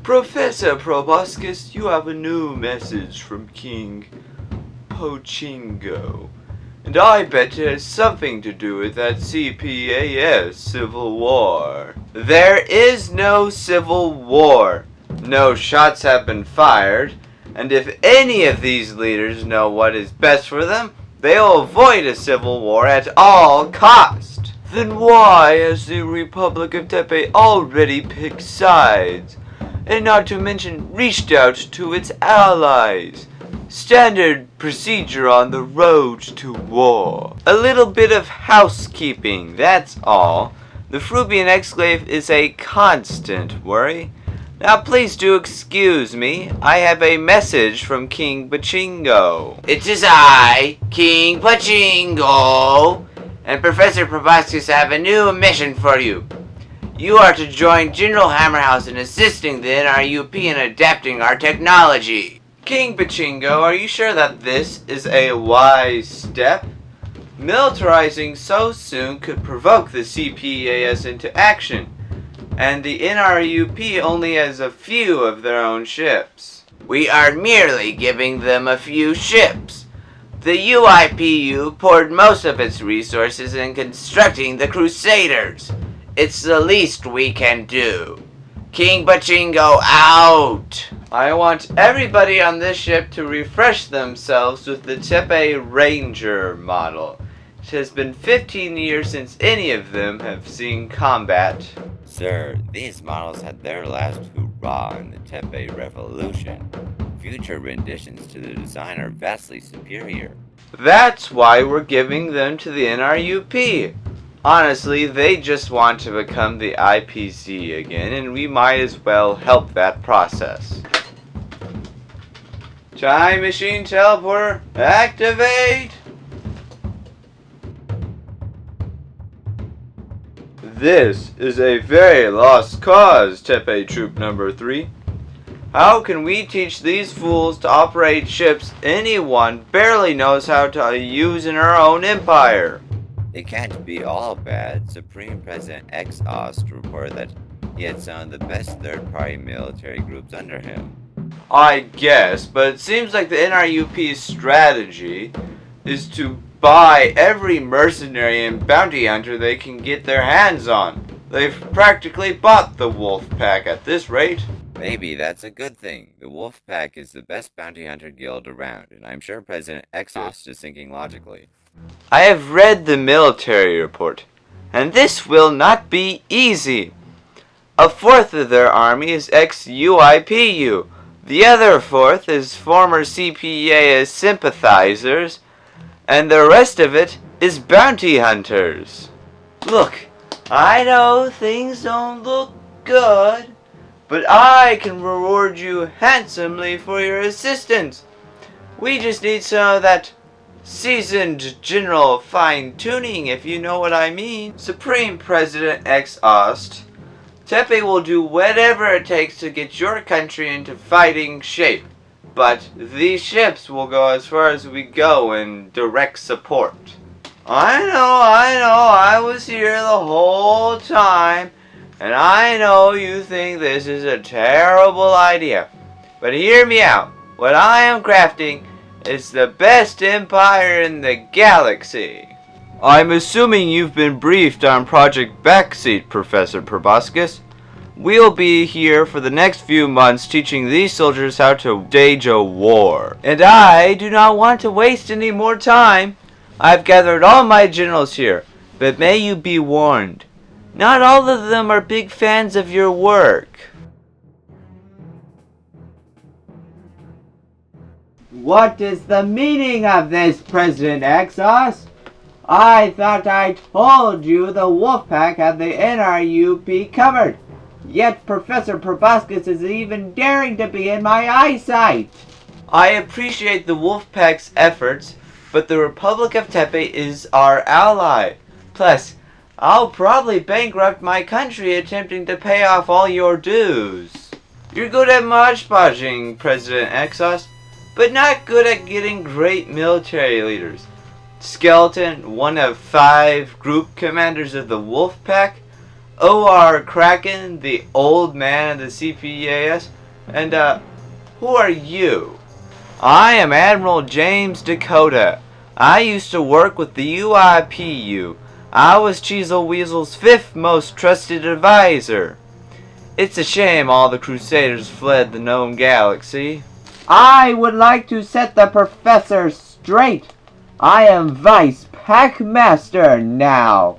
Professor Proboscis, you have a new message from King Pochingo. And I bet it has something to do with that CPAS civil war. There is no civil war. No shots have been fired. And if any of these leaders know what is best for them, they'll avoid a civil war at all cost. Then why has the Republic of Tepe already picked sides? And not to mention reached out to its allies. Standard procedure on the road to war. A little bit of housekeeping, that's all. The Frubian exclave is a constant worry. Now please do excuse me, I have a message from King Pochingo. It is I, King Pochingo, and Professor Proboscis have a new mission for you. You are to join General Hammerhouse in assisting the NRUP in adapting our technology. King Pochingo, are you sure that this is a wise step? Militarizing so soon could provoke the CPAS into action. And the NRUP only has a few of their own ships. We are merely giving them a few ships. The UIPU poured most of its resources in constructing the Crusaders. It's the least we can do. King Pochingo out! I want everybody on this ship to refresh themselves with the Tepe Ranger model. It has been 15 years since any of them have seen combat. Sir, these models had their last hurrah in the Tepe Revolution. Future renditions to the design are vastly superior. That's why we're giving them to the NRUP. Honestly, they just want to become the IPC again, and we might as well help that process. Time machine teleporter, activate! This is a very lost cause, Tepe Troop Number 3. How can we teach these fools to operate ships anyone barely knows how to use in our own empire? It can't be all bad. Supreme President X-Ost reported that he had some of the best third-party military groups under him. I guess, but it seems like the NRUP's strategy is to buy every mercenary and bounty hunter they can get their hands on. They've practically bought the Wolf Pack at this rate. Maybe that's a good thing. The Wolf Pack is the best bounty hunter guild around, and I'm sure President X-Ost is thinking logically. I have read the military report, and this will not be easy. A fourth of their army is ex-UIPU. The other fourth is former CPAS sympathizers, and the rest of it is bounty hunters. Look, I know things don't look good, but I can reward you handsomely for your assistance. We just need some of that seasoned general fine-tuning, if you know what I mean. Supreme President X-Ost, Tepe will do whatever it takes to get your country into fighting shape. But these ships will go as far as we go in direct support. I know, I was here the whole time, and I know you think this is a terrible idea. But hear me out. What I am crafting is the best empire in the galaxy. I'm assuming you've been briefed on Project Backseat, Professor Proboscis. We'll be here for the next few months teaching these soldiers how to stage a war. And I do not want to waste any more time. I've gathered all my generals here, but may you be warned. Not all of them are big fans of your work. What is the meaning of this, President X-Ost? I thought I told you the Wolfpack had the NRUP covered. Yet Professor Proboscis is even daring to be in my eyesight. I appreciate the Wolfpack's efforts, but the Republic of Tepe is our ally. Plus, I'll probably bankrupt my country attempting to pay off all your dues. You're good at moshpodging, President X-Ost, but not good at getting great military leaders. Skeleton, one of 5 group commanders of the Wolfpack, O.R. Kraken, the old man of the CPAS, And, who are you? I am Admiral James Dakota. I used to work with the UIPU. I was Cheezel Weasel's 5th most trusted advisor. It's a shame all the Crusaders fled the known galaxy. I would like to set the professor straight. I am Vice Packmaster now.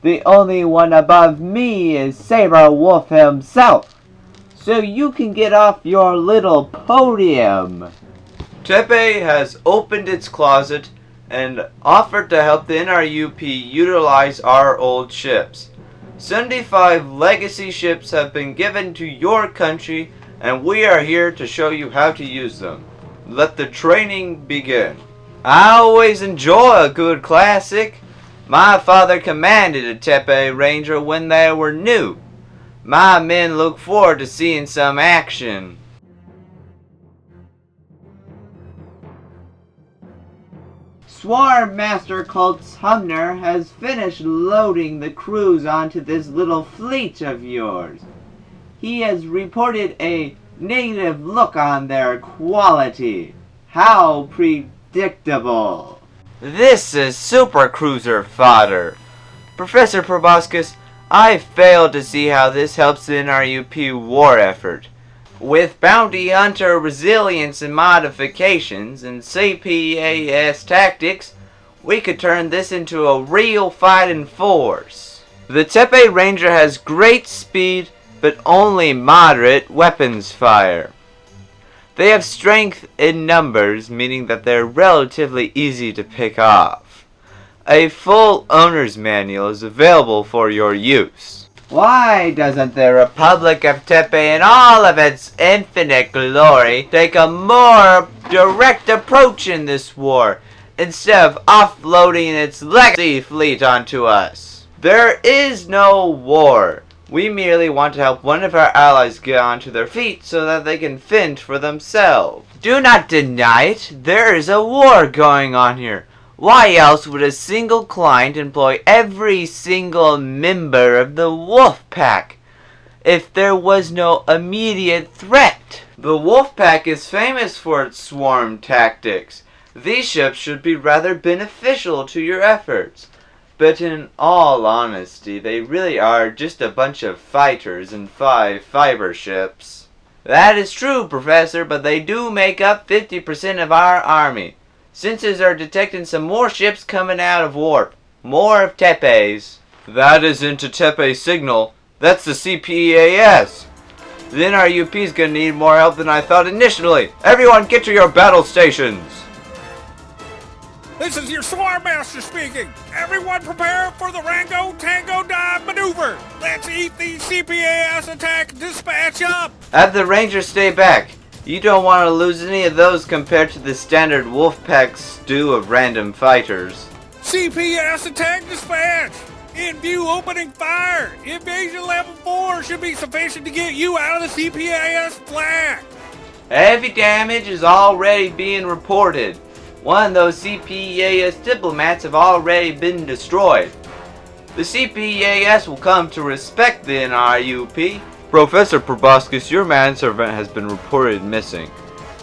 The only one above me is Saber Wolf himself. So you can get off your little podium. Tepe has opened its closet and offered to help the NRUP utilize our old ships. 75 legacy ships have been given to your country, and we are here to show you how to use them. Let the training begin. I always enjoy a good classic. My father commanded a Tepe Ranger when they were new. My men look forward to seeing some action. Swarm Master called Sumner has finished loading the crews onto this little fleet of yours. He has reported a negative look on their quality. How predictable. This is super cruiser fodder. Professor Proboscis, I fail to see how this helps the NRUP war effort. With bounty hunter resilience and modifications and CPAS tactics, we could turn this into a real fighting force. The Tepe Ranger has great speed, but only moderate weapons fire. They have strength in numbers, meaning that they're relatively easy to pick off. A full owner's manual is available for your use. Why doesn't the Republic of Tepe in all of its infinite glory take a more direct approach in this war, instead of offloading its legacy fleet onto us? There is no war. We merely want to help one of our allies get onto their feet so that they can fend for themselves. Do not deny it. There is a war going on here. Why else would a single client employ every single member of the Wolf Pack if there was no immediate threat? The Wolf Pack is famous for its swarm tactics. These ships should be rather beneficial to your efforts. But in all honesty, they really are just a bunch of fighters and 5 fiber ships. That is true, Professor, but they do make up 50% of our army. Sensors are detecting some more ships coming out of warp. More of Tepes. That isn't a Tepe signal. That's the CPAS. The NRUP's gonna need more help than I thought initially. Everyone get to your battle stations. This is your Swarm Master speaking. Everyone prepare for the Rango Tango Dive maneuver. Let's eat the CPAS attack dispatch up. Have the Rangers stay back. You don't want to lose any of those compared to the standard Wolfpack stew of random fighters. CPS attack dispatch. In view opening fire. Invasion level 4 should be sufficient to get you out of the CPAS flak. Heavy damage is already being reported. One of those CPAS diplomats have already been destroyed. The CPAS will come to respect the NRUP. Professor Proboscis, your manservant has been reported missing,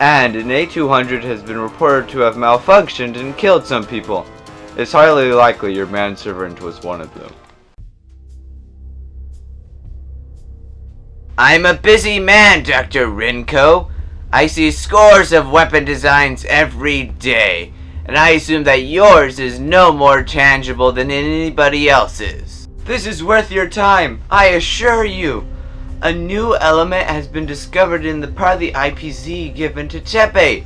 and an A200 has been reported to have malfunctioned and killed some people. It's highly likely your manservant was one of them. I'm a busy man, Dr. Rinko. I see scores of weapon designs every day, and I assume that yours is no more tangible than anybody else's. This is worth your time, I assure you. A new element has been discovered in the part of the IPZ given to Tepe.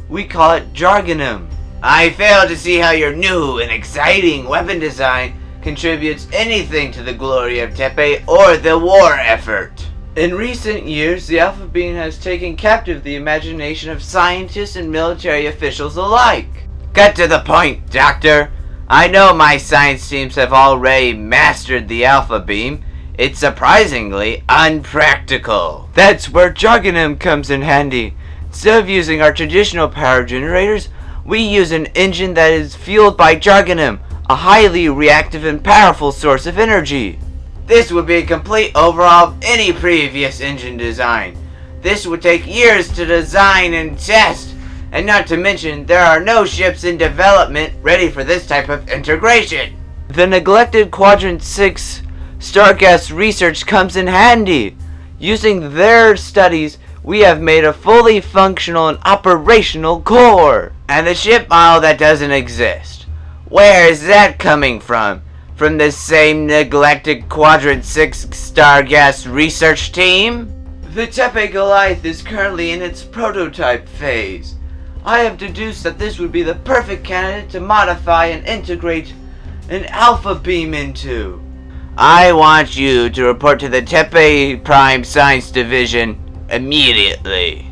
We call it Jargonum. I fail to see how your new and exciting weapon design contributes anything to the glory of Tepe or the war effort. In recent years, the Alpha Beam has taken captive the imagination of scientists and military officials alike. Cut to the point, Doctor. I know my science teams have already mastered the Alpha Beam. It's surprisingly unpractical. That's where Jargonum comes in handy. Instead of using our traditional power generators, we use an engine that is fueled by Jargonum, a highly reactive and powerful source of energy. This would be a complete overhaul of any previous engine design. This would take years to design and test, and not to mention there are no ships in development ready for this type of integration. The neglected Quadrant 6 Stargas research comes in handy. Using their studies, we have made a fully functional and operational core. And the ship model that doesn't exist, where is that coming from? From the same neglected Quadrant 6 Stargas research team? The Tepe Goliath is currently in its prototype phase. I have deduced that this would be the perfect candidate to modify and integrate an alpha beam into. I want you to report to the Tepe Prime Science Division immediately.